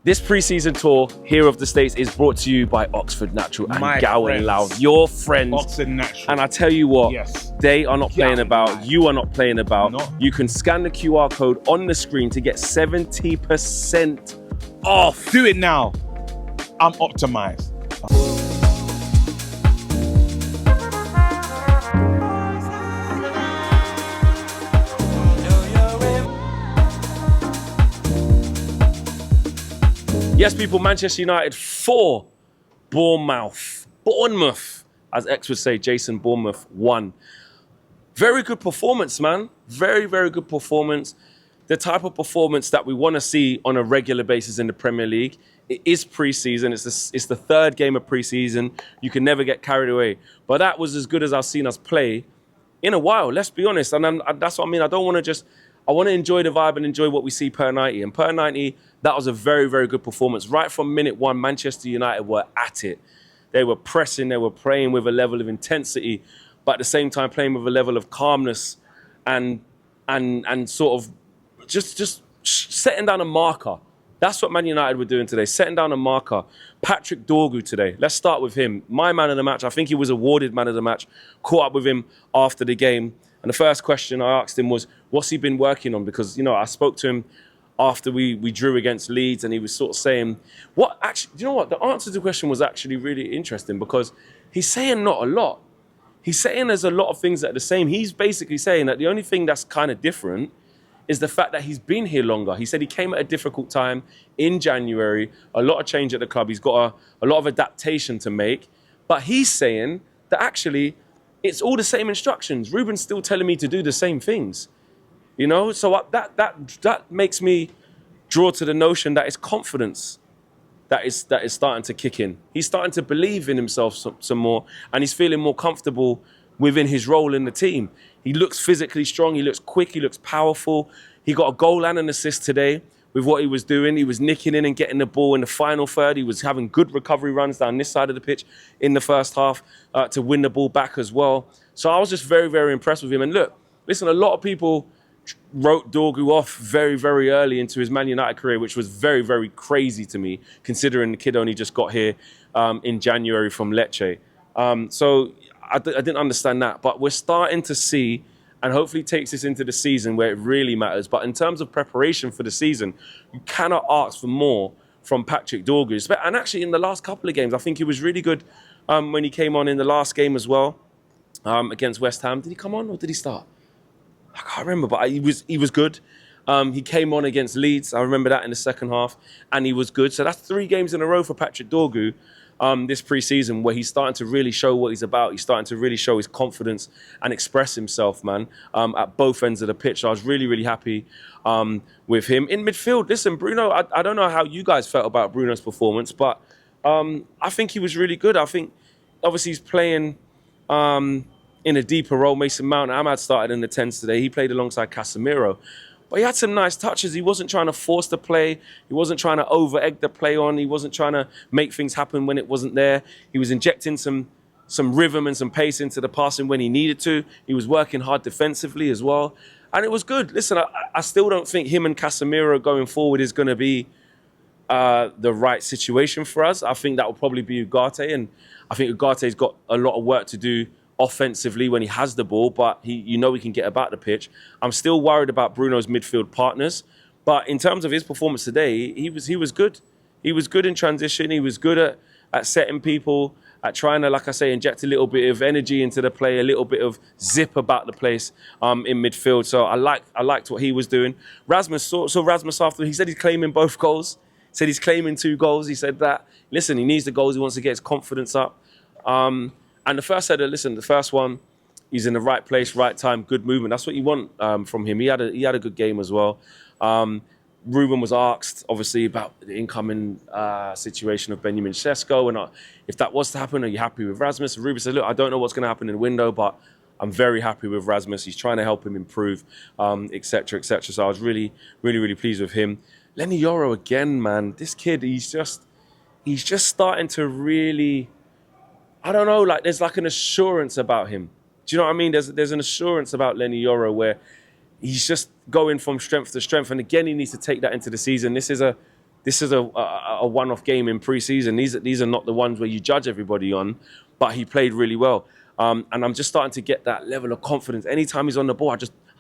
This pre-season tour here of the States is brought to you by Oxford Natural and Gowan Loud, your friends. Oxford Natural. And I tell you what, yes. they are not playing about, you are not playing about. No. You can scan the QR code on the screen to get 70% off. Do it now. I'm optimized. Yes, people, Manchester United 4, Bournemouth, as X would say, Jason Bournemouth 1. Very good performance, man. Very, very good performance. The type of performance that we want to see on a regular basis in the Premier League. It is pre-season. It's the third game of pre-season. You can never get carried away. But that was as good as I've seen us play in a while, let's be honest. And that's what I mean. I don't want to just... I want to enjoy the vibe and enjoy what we see per 90. And per 90, that was a very, very good performance. Right from minute one, Manchester United were at it. They were pressing, they were playing with a level of intensity, but at the same time playing with a level of calmness and sort of just setting down a marker. That's what Man United were doing today, setting down a marker. Patrick Dorgu today, let's start with him. My man of the match, I think he was awarded man of the match. Caught up with him after the game. And the first question I asked him was, what's he been working on? Because, you know, I spoke to him after we drew against Leeds and he was sort of saying, what actually, you know what? The answer to the question was actually really interesting because he's saying not a lot. He's saying there's a lot of things that are the same. He's basically saying that the only thing that's kind of different is the fact that he's been here longer. He said he came at a difficult time in January, a lot of change at the club. He's got a lot of adaptation to make. But he's saying that actually it's all the same instructions. Ruben's still telling me to do the same things. You know, so that makes me draw to the notion that it's confidence that is starting to kick in. He's starting to believe in himself some more, and he's feeling more comfortable within his role in the team. He looks physically strong, he looks quick, he looks powerful. He got a goal and an assist today with what he was doing. He was nicking in and getting the ball in the final third. He was having good recovery runs down this side of the pitch in the first half to win the ball back as well. So I was just very, very impressed with him. And look, listen, a lot of people wrote Dorgu off very, very early into his Man United career, which was very, very crazy to me, considering the kid only just got here in January from Lecce. So I didn't understand that. But we're starting to see, and hopefully takes us into the season where it really matters. But in terms of preparation for the season, you cannot ask for more from Patrick Dorgu. And actually in the last couple of games, I think he was really good when he came on in the last game as well against West Ham. Did he come on or did he start? I can't remember, but he was good. He came on against Leeds. I remember that in the second half, and he was good. So that's 3 games in a row for Patrick Dorgu this pre-season where he's starting to really show what he's about. He's starting to really show his confidence and express himself, man, at both ends of the pitch. So I was really, really happy with him. In midfield, listen, Bruno, I don't know how you guys felt about Bruno's performance, but I think he was really good. I think, obviously, he's playing in a deeper role. Mason Mount, Ahmad started in the 10s today. He played alongside Casemiro. But he had some nice touches. He wasn't trying to force the play. He wasn't trying to over-egg the play on. He wasn't trying to make things happen when it wasn't there. He was injecting some rhythm and some pace into the passing when he needed to. He was working hard defensively as well. And it was good. Listen, I still don't think him and Casemiro going forward is going to be the right situation for us. I think that will probably be Ugarte. And I think Ugarte's got a lot of work to do offensively when he has the ball, but he can get about the pitch. I'm still worried about Bruno's midfield partners, but in terms of his performance today, he was good. He was good in transition. He was good at setting people, at trying to, like I say, inject a little bit of energy into the play, a little bit of zip about the place in midfield. So I liked what he was doing. Rasmus, Rasmus after, he said he's claiming both goals. He said he's claiming 2 goals. He said that, listen, he needs the goals. He wants to get his confidence up. And the first one, he's in the right place, right time, good movement. That's what you want from him. He had a good game as well. Ruben was asked, obviously, about the incoming situation of Benjamin Sesko, and if that was to happen, are you happy with Rasmus? And Ruben said, look, I don't know what's going to happen in the window, but I'm very happy with Rasmus. He's trying to help him improve, etc., etc. So I was really, really, really pleased with him. Lenny Yoro again, man. This kid, he's just starting to really... I don't know, like there's like an assurance about him. Do you know what I mean? There's an assurance about Lenny Yoro where he's just going from strength to strength. And again, he needs to take that into the season. This is this is a one-off game in pre-season. These are not the ones where you judge everybody on, but he played really well. And I'm just starting to get that level of confidence. Anytime he's on the ball, I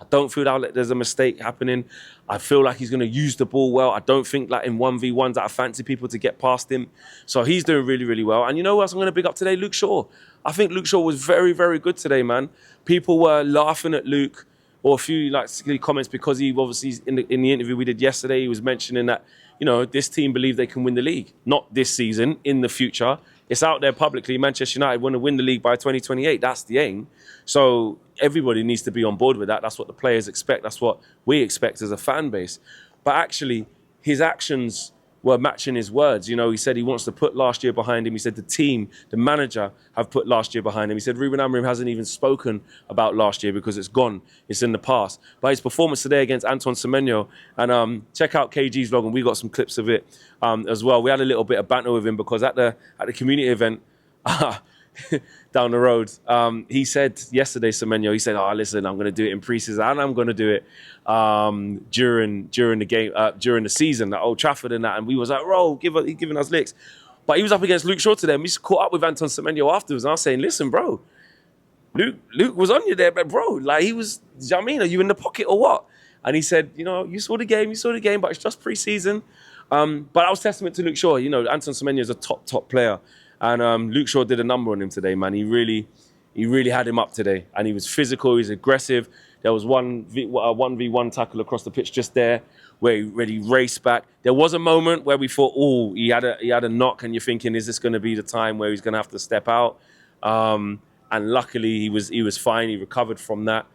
don't feel that there's a mistake happening. I feel like he's going to use the ball well. I don't think like in 1v1s that I fancy people to get past him. So he's doing really, really well. And you know what else I'm going to big up today? Luke Shaw. I think Luke Shaw was very, very good today, man. People were laughing at Luke, or a few like silly comments, because he obviously in the interview we did yesterday, he was mentioning that, you know, this team believe they can win the league. Not this season, in the future. It's out there publicly. Manchester United want to win the league by 2028. That's the aim. So everybody needs to be on board with that. That's what the players expect. That's what we expect as a fan base. But actually, his actions were matching his words. You know, he said he wants to put last year behind him. He said the team, the manager, have put last year behind him. He said Ruben Amorim hasn't even spoken about last year because it's gone. It's in the past. But his performance today against Anton Semenyo, and check out KG's vlog, and we got some clips of it as well. We had a little bit of banter with him because at the community event down the road, he said yesterday, Semenyo, he said, "Oh, listen, I'm going to do it in pre-season, and I'm going to do it during the game, during the season at Old Trafford and that." And we was like, "Bro, he's giving us licks." But he was up against Luke Shaw today, and we caught up with Anton Semenyo afterwards, and I was saying, "Listen, bro, Luke was on you there, but bro, like he was, you know what I mean, are you in the pocket or what?" And he said, "You know, you saw the game, but it's just pre-season." But that was testament to Luke Shaw. You know, Anton Semenyo is a top player. And Luke Shaw did a number on him today, man. He really had him up today. And he was physical, he was aggressive. There was 1v1 tackle across the pitch just there where he raced back. There was a moment where we thought, oh, he had a knock, and you're thinking, is this going to be the time where he's going to have to step out? And luckily he was fine. He recovered from that.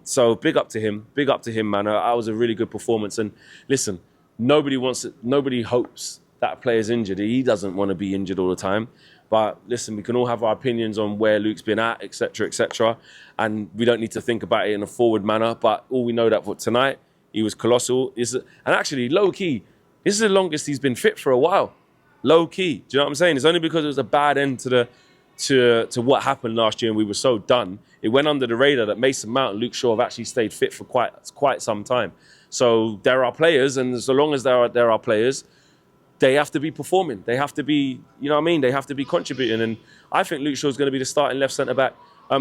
So big up to him, man. That was a really good performance. And listen, nobody hopes that a player's injured. He doesn't want to be injured all the time. But listen, we can all have our opinions on where Luke's been at, etc. And we don't need to think about it in a forward manner. But all we know that for tonight, he was colossal. And actually, low key, this is the longest he's been fit for a while. Low key. Do you know what I'm saying? It's only because it was a bad end to what happened last year and we were so done. It went under the radar that Mason Mount and Luke Shaw have actually stayed fit for quite some time. So there are players, and so long as there are players, they have to be performing. They have to be, you know what I mean? They have to be contributing. And I think Luke Shaw's going to be the starting left centre-back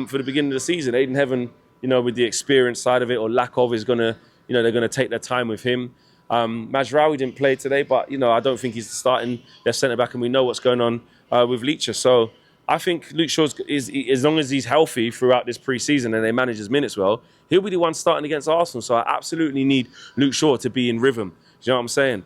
for the beginning of the season. Aidan Heaven, you know, with the experience side of it or lack of, is going to, you know, they're going to take their time with him. Majraoui didn't play today, but, you know, I don't think he's starting left centre-back, and we know what's going on with Leacher. So I think Luke Shaw is, as long as he's healthy throughout this pre-season and they manage his minutes well, he'll be the one starting against Arsenal. So I absolutely need Luke Shaw to be in rhythm. Do you know what I'm saying?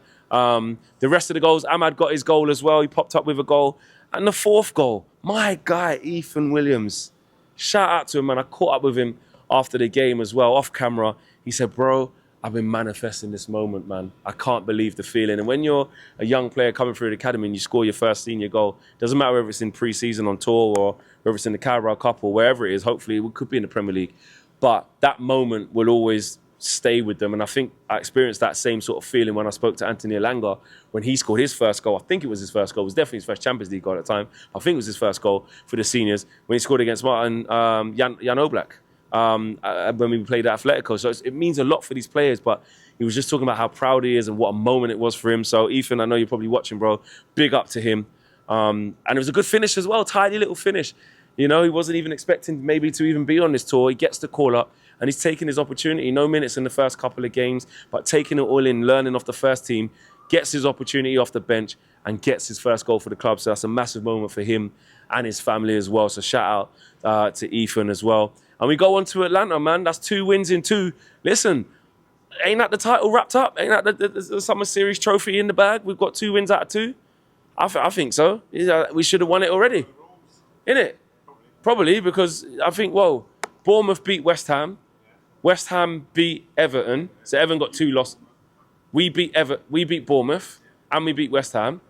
The rest of the goals, Ahmad got his goal as well. He popped up with a goal. And the fourth goal, my guy, Ethan Williams. Shout out to him, man. I caught up with him after the game as well, off camera. He said, bro, I've been manifesting this moment, man. I can't believe the feeling. And when you're a young player coming through the academy and you score your first senior goal, doesn't matter whether it's in pre-season on tour or whether it's in the Carabao Cup or wherever it is, hopefully it could be in the Premier League. But that moment will always stay with them. And I think I experienced that same sort of feeling when I spoke to Anthony Elanga when he scored his first goal. I think it was his first goal. It was definitely his first Champions League goal at the time. I think it was his first goal for the seniors when he scored against Martin Jan Oblak when we played at Atletico. So it means a lot for these players, but he was just talking about how proud he is and what a moment it was for him. So Ethan, I know you're probably watching, bro. Big up to him. And it was a good finish as well, tidy little finish. You know, he wasn't even expecting maybe to even be on this tour. He gets the call up and he's taking his opportunity. No minutes in the first couple of games, but taking it all in, learning off the first team, gets his opportunity off the bench and gets his first goal for the club. So that's a massive moment for him and his family as well. So shout out to Ethan as well. And we go on to Atlanta, man. That's 2 wins in 2. Listen, ain't that the title wrapped up? Ain't that the Summer Series trophy in the bag? We've got 2 wins out of 2. I think so. We should have won it already. Innit? Probably because I think, well, Bournemouth beat West Ham. West Ham beat Everton. So Everton got 2 losses. We beat Bournemouth and we beat West Ham.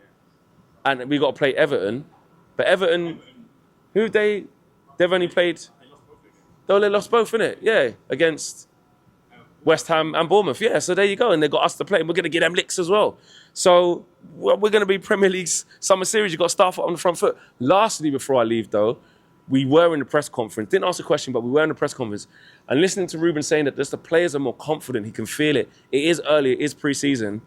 And we got to play Everton. But Everton, they've only played... They lost both, innit? Yeah, against West Ham and Bournemouth. Yeah, so there you go. And they got us to play. And we're going to get them licks as well. So we're going to be Premier League's Summer Series. You've got to start on the front foot. Lastly, before I leave, though, we were in the press conference. Didn't ask a question, but we were in the press conference. And listening to Ruben saying that just the players are more confident. He can feel it. It is early. It is pre-season.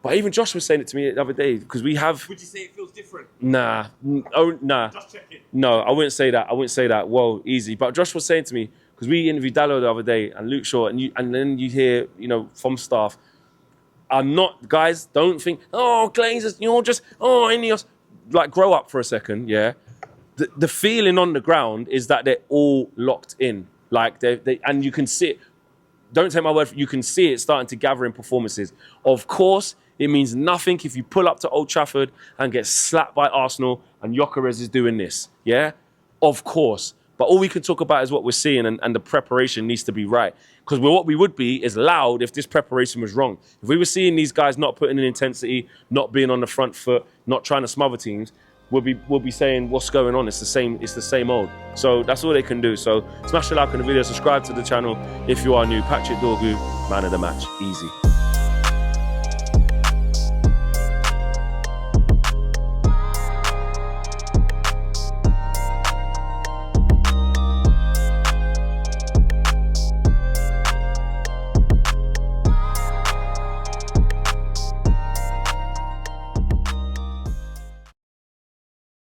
But even Josh was saying it to me the other day, because we have... Would you say it feels different? Nah. Oh, nah. Just checking. No, I wouldn't say that. I wouldn't say that. Whoa, easy. But Josh was saying to me, because we interviewed Dallo the other day and Luke Shaw, and then you hear, you know, from staff, I'm not, guys, don't think, oh, Glazers, you're just, oh, Ineos. Like, grow up for a second, yeah? The feeling on the ground is that they're all locked in. Like, and you can see it. Don't take my word for it, you can see it starting to gather in performances. Of course, it means nothing if you pull up to Old Trafford and get slapped by Arsenal and Gyökeres is doing this, yeah? Of course. But all we can talk about is what we're seeing, and the preparation needs to be right. Because what we would be is loud if this preparation was wrong. If we were seeing these guys not putting in intensity, not being on the front foot, not trying to smother teams, we'll be saying, what's going on? It's the same old. So that's all they can do. So smash the like on the video, subscribe to the channel if you are new. Patrick Dorgu, man of the match. Easy.